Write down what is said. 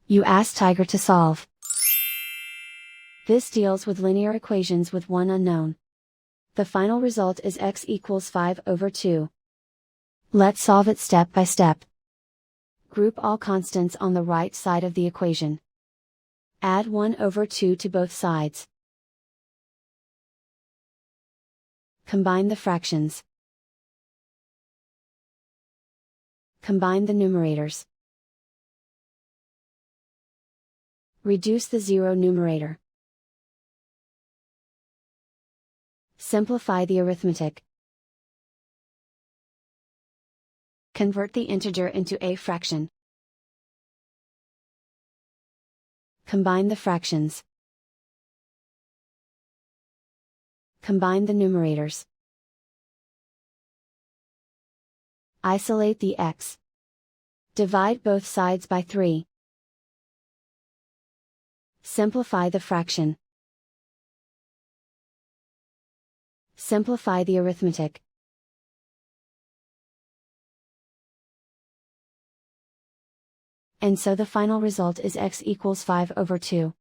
You ask Tiger to solve. This deals with linear equations with one unknown. The final result is x equals 5/2. Let's solve it step by step. Group all constants on the right side of the equation. Add 1/2 to both sides. Combine the fractions. Combine the numerators. Reduce the zero numerator. Simplify the arithmetic. Convert the integer into a fraction. Combine the fractions. Combine the numerators. Isolate the x. Divide both sides by 3. Simplify the fraction. Simplify the arithmetic. And so the final result is x equals 5/2.